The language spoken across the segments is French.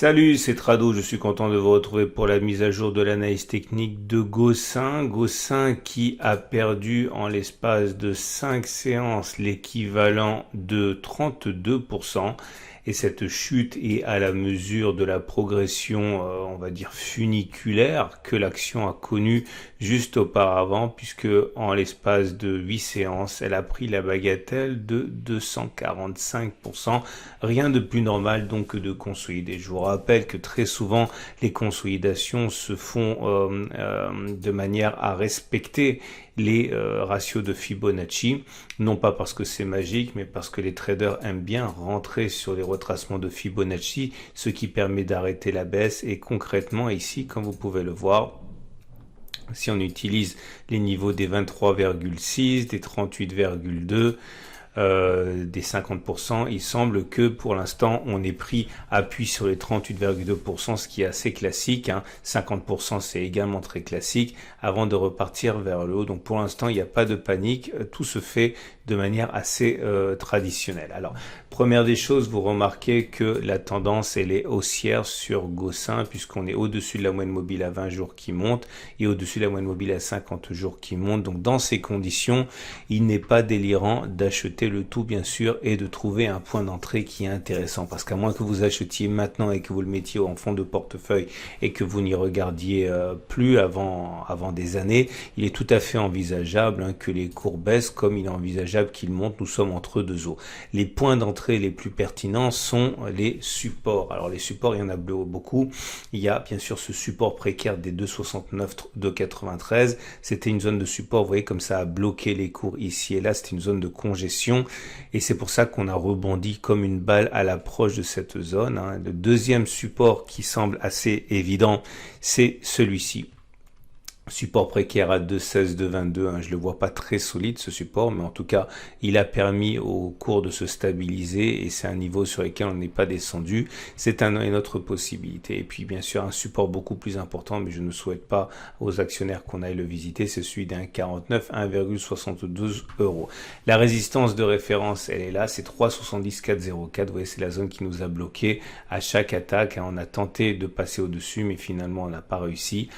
Salut, c'est Trado, je suis content de vous retrouver pour la mise à jour de l'analyse technique de Gossin. Gossin qui a perdu en l'espace de 5 séances l'équivalent de 32%. Et cette chute est à la mesure de la progression, on va dire, funiculaire que l'action a connue juste auparavant, puisque en l'espace de 8 séances, elle a pris la bagatelle de 245%. Rien de plus normal donc que de consolider. Je vous rappelle que très souvent, les consolidations se font de manière à respecter les ratios de Fibonacci, non pas parce que c'est magique, mais parce que les traders aiment bien rentrer sur les retracements de Fibonacci, ce qui permet d'arrêter la baisse. Et concrètement ici, comme vous pouvez le voir, si on utilise les niveaux des 23,6, des 38,2, des 50%, il semble que pour l'instant on ait pris appui sur les 38,2%, ce qui est assez classique, 50% c'est également très classique, avant de repartir vers le haut. Donc pour l'instant il n'y a pas de panique, tout se fait de manière assez traditionnelle. Alors première des choses, vous remarquez que la tendance elle est haussière sur Gossin, puisqu'on est au-dessus de la moyenne mobile à 20 jours qui monte et au-dessus de la moyenne mobile à 50 jours qui monte. Donc dans ces conditions, il n'est pas délirant d'acheter le tout bien sûr et de trouver un point d'entrée qui est intéressant, parce qu'à moins que vous achetiez maintenant et que vous le mettiez en fond de portefeuille et que vous n'y regardiez plus avant des années, il est tout à fait envisageable que les cours baissent comme il est envisageable qu'ils montent. Nous sommes entre deux eaux. Les points d'entrée les plus pertinents sont les supports. Alors les supports, il y en a beaucoup. Il y a bien sûr ce support précaire des 2,69 de 93. C'était une zone de support, vous voyez comme ça a bloqué les cours ici et là, c'était une zone de congestion. Et c'est pour ça qu'on a rebondi comme une balle à l'approche de cette zone. Le deuxième support qui semble assez évident, c'est celui-ci. Support précaire à 2,16, 2,22, je le vois pas très solide ce support, mais en tout cas il a permis au cours de se stabiliser et c'est un niveau sur lequel on n'est pas descendu. C'est une autre possibilité. Et puis bien sûr un support beaucoup plus important, mais je ne souhaite pas aux actionnaires qu'on aille le visiter, c'est celui d'un 49, 1,72 €. La résistance de référence elle est là, c'est 3,70, 4,04. Vous voyez, c'est la zone qui nous a bloqué à chaque attaque. On a tenté de passer au-dessus, mais finalement on n'a pas réussi.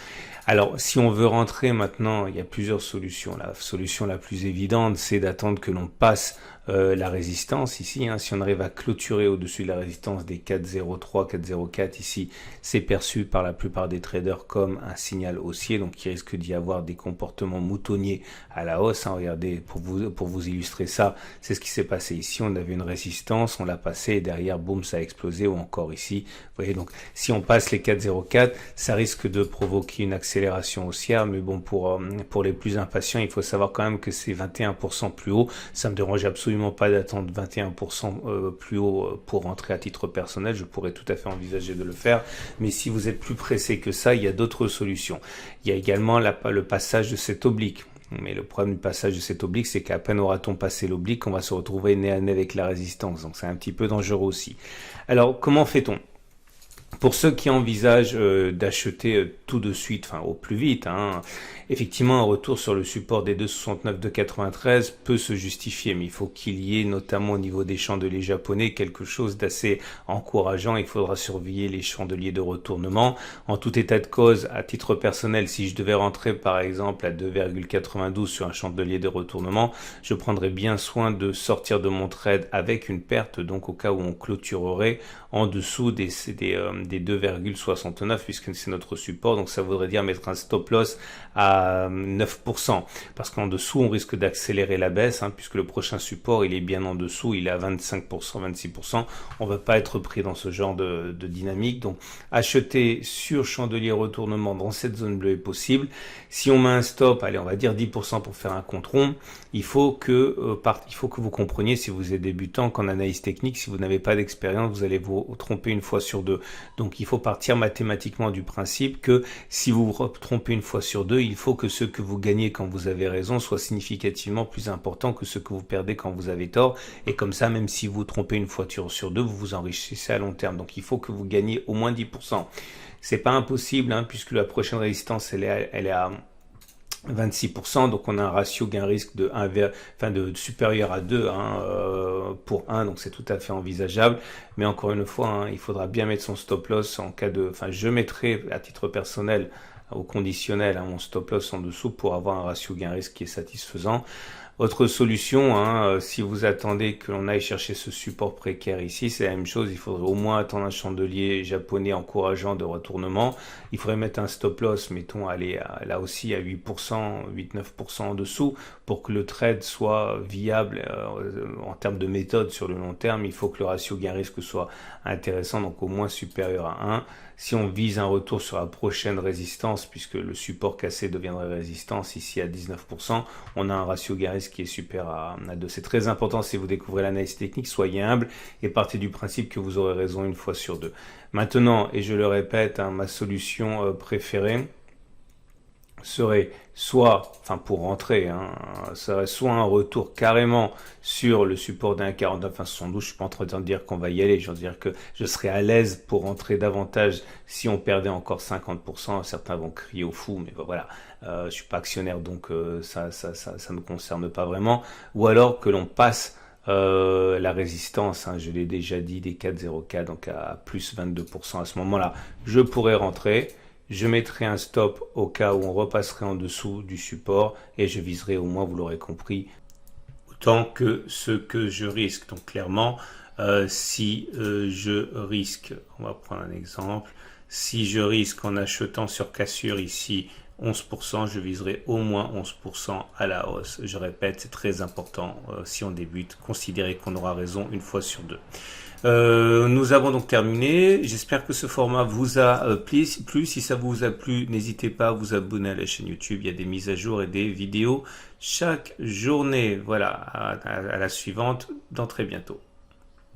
Alors, si on veut rentrer maintenant, il y a plusieurs solutions. La solution la plus évidente, c'est d'attendre que l'on passe la résistance ici. Si on arrive à clôturer au-dessus de la résistance des 4,03, 4,04 ici, c'est perçu par la plupart des traders comme un signal haussier, donc il risque d'y avoir des comportements moutonniers à la hausse. Regardez, pour vous illustrer ça, c'est ce qui s'est passé ici. On avait une résistance, on l'a passé et derrière, boum, ça a explosé, ou encore ici. Vous voyez, donc si on passe les 4,04, ça risque de provoquer une accélération haussière, mais bon, pour les plus impatients, il faut savoir quand même que c'est 21% plus haut. Ça me dérange absolument pas d'attendre 21% plus haut pour rentrer à titre personnel. Je pourrais tout à fait envisager de le faire, mais si vous êtes plus pressé que ça, il y a d'autres solutions. Il y a également le passage de cette oblique. Mais le problème du passage de cette oblique, c'est qu'à peine aura-t-on passé l'oblique, on va se retrouver nez à nez avec la résistance. Donc c'est un petit peu dangereux aussi. Alors comment fait-on ? Pour ceux qui envisagent d'acheter tout de suite, au plus vite, effectivement un retour sur le support des 2,69 de 93 peut se justifier, mais il faut qu'il y ait notamment au niveau des chandeliers japonais quelque chose d'assez encourageant. Il faudra surveiller les chandeliers de retournement. En tout état de cause, à titre personnel, si je devais rentrer par exemple à 2,92 sur un chandelier de retournement, je prendrais bien soin de sortir de mon trade avec une perte, donc au cas où on clôturerait en dessous des 2,69 puisque c'est notre support. Donc ça voudrait dire mettre un stop loss à 9%, parce qu'en dessous on risque d'accélérer la baisse, puisque le prochain support il est bien en dessous, il est à 25%, 26%. On ne va pas être pris dans ce genre de dynamique. Donc acheter sur chandelier retournement dans cette zone bleue est possible. Si on met un stop, allez, on va dire 10% pour faire un compte rond, il faut que vous compreniez, si vous êtes débutant, qu'en analyse technique, si vous n'avez pas d'expérience, vous allez vous tromper une fois sur deux. Donc il faut partir mathématiquement du principe que si vous vous trompez une fois sur deux, il faut que ce que vous gagnez quand vous avez raison soit significativement plus important que ce que vous perdez quand vous avez tort. Et comme ça, même si vous vous trompez une fois sur deux, vous vous enrichissez à long terme. Donc il faut que vous gagnez au moins 10%. C'est pas impossible, puisque la prochaine résistance, elle est à 26%, donc on a un ratio gain-risque de 1 de supérieur à 2 pour 1, donc c'est tout à fait envisageable. Mais encore une fois, il faudra bien mettre son stop loss en cas de... je mettrai à titre personnel au conditionnel mon stop loss en dessous pour avoir un ratio gain-risque qui est satisfaisant. Autre solution, si vous attendez que l'on aille chercher ce support précaire ici, c'est la même chose. Il faudrait au moins attendre un chandelier japonais encourageant de retournement. Il faudrait mettre un stop loss, mettons, aller là aussi à 8%, 8-9% en dessous pour que le trade soit viable en termes de méthode sur le long terme. Il faut que le ratio gain-risque soit intéressant, donc au moins supérieur à 1. Si on vise un retour sur la prochaine résistance, puisque le support cassé deviendrait résistance ici à 19%, on a un ratio gain-risque qui est supérieur à 2. C'est très important si vous découvrez l'analyse technique, soyez humble et partez du principe que vous aurez raison une fois sur deux. Maintenant, et je le répète, ma solution préférée serait soit, pour rentrer, serait soit un retour carrément sur le support d'un 49,72. Je suis pas en train de dire qu'on va y aller, je veux dire que je serais à l'aise pour rentrer davantage si on perdait encore 50%. Certains vont crier au fou, mais voilà, je suis pas actionnaire, donc ça me concerne pas vraiment. Ou alors que l'on passe la résistance, je l'ai déjà dit, des 4,04, donc à plus 22%. À ce moment-là, je pourrais rentrer. Je mettrai un stop au cas où on repasserait en dessous du support et je viserai au moins, vous l'aurez compris, autant que ce que je risque. Donc clairement, si je risque, on va prendre un exemple, si je risque en achetant sur cassure ici 11%, je viserai au moins 11% à la hausse. Je répète, c'est très important si on débute, considérez qu'on aura raison une fois sur deux. Nous avons donc terminé. J'espère que ce format vous a plu. Si ça vous a plu, n'hésitez pas à vous abonner à la chaîne YouTube. Il y a des mises à jour et des vidéos chaque journée. Voilà, à la suivante dans très bientôt.